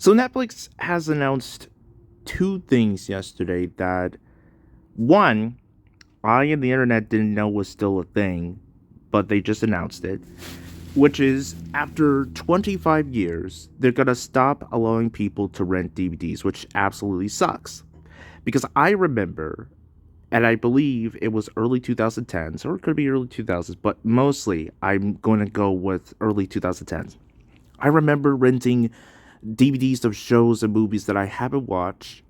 So Netflix has announced two things yesterday that one, I and the internet didn't know was still a thing, but they just announced it, which is after 25 years, they're going to stop allowing people to rent DVDs, which absolutely sucks. Because I remember, and I believe it was early 2010s, or it could be early 2000s, but mostly I'm going to go with early 2010s. I remember renting DVDs of shows and movies that I haven't watched,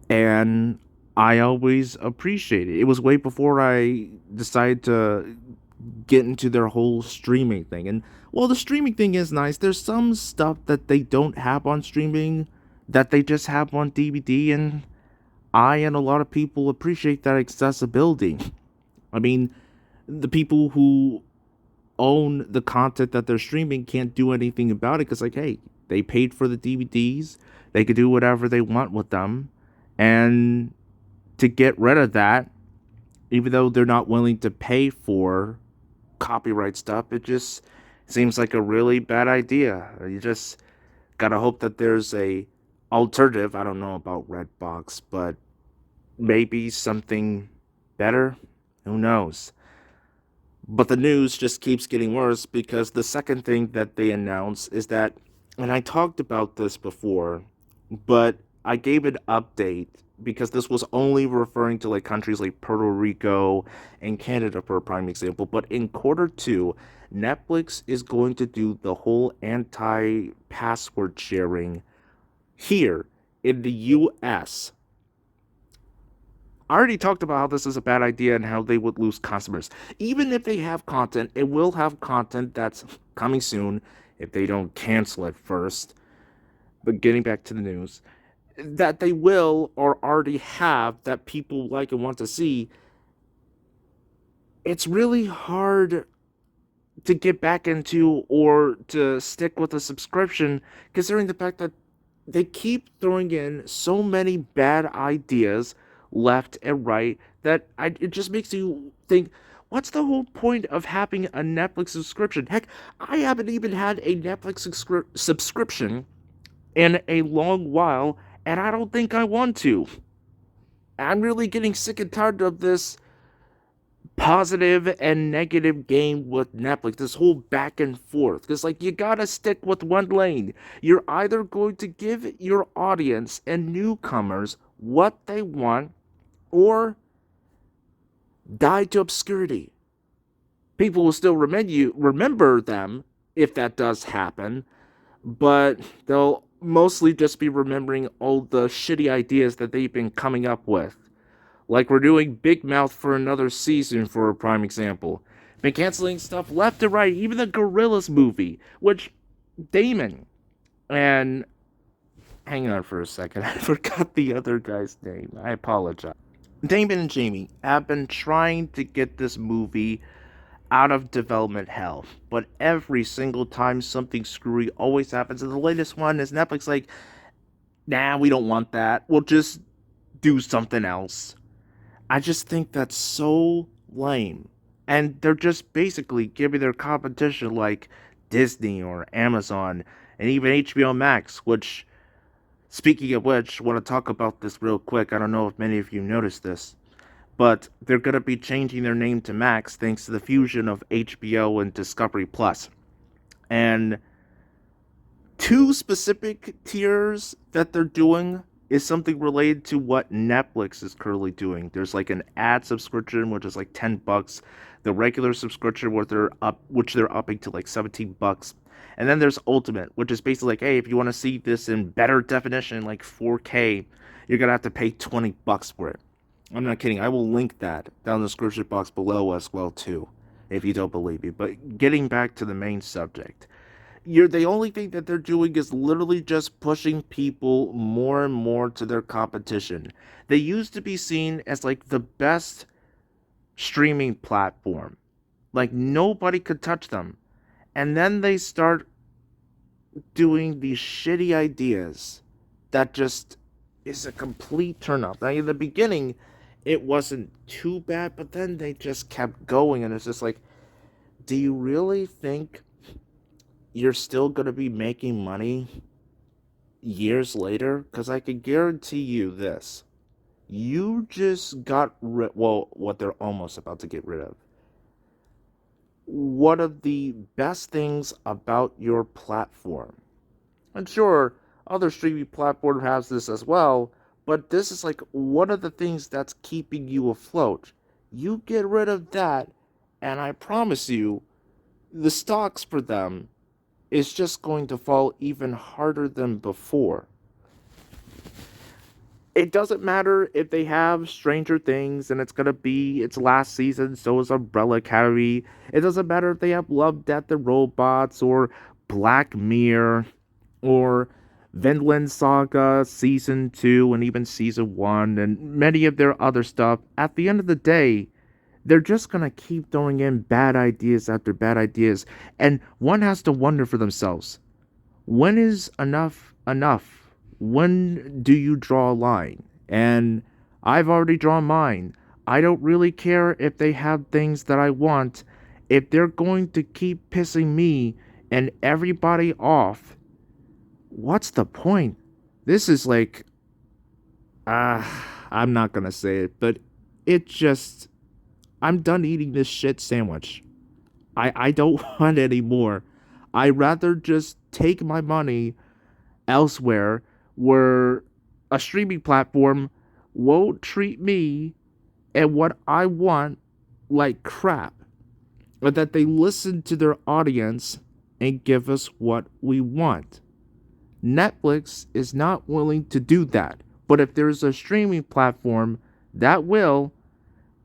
and I always appreciate it. It was way before I decided to get into their whole streaming thing. And while the streaming thing is nice, there's some stuff that they don't have on streaming that they just have on DVD, and I and a lot of people appreciate that accessibility. I mean, the people who own the content that they're streaming can't do anything about it because, like, hey, they paid for the DVDs, they could do whatever they want with them, and to get rid of that, even though they're not willing to pay for copyright stuff, it just seems like a really bad idea. You just gotta hope that there's a alternative. I don't know about Redbox, but maybe something better. Who knows? But the news just keeps getting worse because the second thing that they announce is that, and I talked about this before, but I gave an update because this was only referring to like countries like Puerto Rico and Canada for a prime example. But in quarter two, Netflix is going to do the whole anti password sharing here in the US. I already talked about how this is a bad idea and how they would lose customers. Even if they have content, it will have content that's coming soon if they don't cancel it first. But getting back to the news, that they will or already have that people like and want to see, it's really hard to get back into or to stick with a subscription considering the fact that they keep throwing in so many bad ideas left and right that it just makes you think, what's the whole point of having a Netflix subscription? Heck, I haven't even had a Netflix subscription in a long while, and I don't think I want to. I'm really getting sick and tired of this positive and negative game with Netflix, this whole back and forth. Because, like, you gotta stick with one lane. You're either going to give your audience and newcomers what they want or die to obscurity. People will still remember them if that does happen, but they'll mostly just be remembering all the shitty ideas that they've been coming up with. Like we're doing Big Mouth for another season, for a prime example. Been canceling stuff left and right, even the Gorillas movie, which Damon and hang on for a second, I forgot the other guy's name. I apologize. Damon and Jamie have been trying to get this movie out of development hell, but every single time something screwy always happens. And the latest one is Netflix like, nah, we don't want that. We'll just do something else. I just think that's so lame. And they're just basically giving their competition like Disney or Amazon and even HBO Max, which, speaking of which, I want to talk about this real quick. I don't know if many of you noticed this, but they're going to be changing their name to Max thanks to the fusion of HBO and Discovery Plus. And two specific tiers that they're doing is something related to what Netflix is currently doing. There's like an ad subscription, which is like $10. The regular subscription, which they're upping to like $17. And then there's Ultimate, which is basically like, hey, if you want to see this in better definition, like 4K, you're gonna have to pay $20 for it. I'm not kidding. I will link that down in the description box below as well too, if you don't believe me. But getting back to the main subject, you're the only thing that they're doing is literally just pushing people more and more to their competition. They used to be seen as like the best streaming platform. Like nobody could touch them. And then they start doing these shitty ideas that just is a complete turn off. Now in the beginning it wasn't too bad, but then they just kept going and it's just like, do you really think you're still going to be making money years later, because I can guarantee you this. You just got rid, well, what they're almost about to get rid of. One of the best things about your platform. I'm sure other streaming platform has this as well, but this is like one of the things that's keeping you afloat. You get rid of that, and I promise you, the stocks for them is just going to fall even harder than before. It doesn't matter if they have Stranger Things and it's gonna be its last season, so is Umbrella Academy. It doesn't matter if they have Love, Death, and Robots or Black Mirror or Vinland Saga Season 2 and even Season 1 and many of their other stuff. At the end of the day, they're just gonna keep throwing in bad ideas after bad ideas. And one has to wonder for themselves, when is enough enough? When do you draw a line? And I've already drawn mine. I don't really care if they have things that I want. If they're going to keep pissing me and everybody off, what's the point? This is like, I'm not gonna say it, but it just, I'm done eating this shit sandwich. I don't want any more. I'd rather just take my money elsewhere where a streaming platform won't treat me and what I want like crap, but that they listen to their audience and give us what we want. Netflix is not willing to do that, but if there's a streaming platform that will,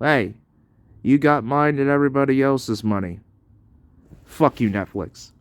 hey, you got mine and everybody else's money. Fuck you, Netflix.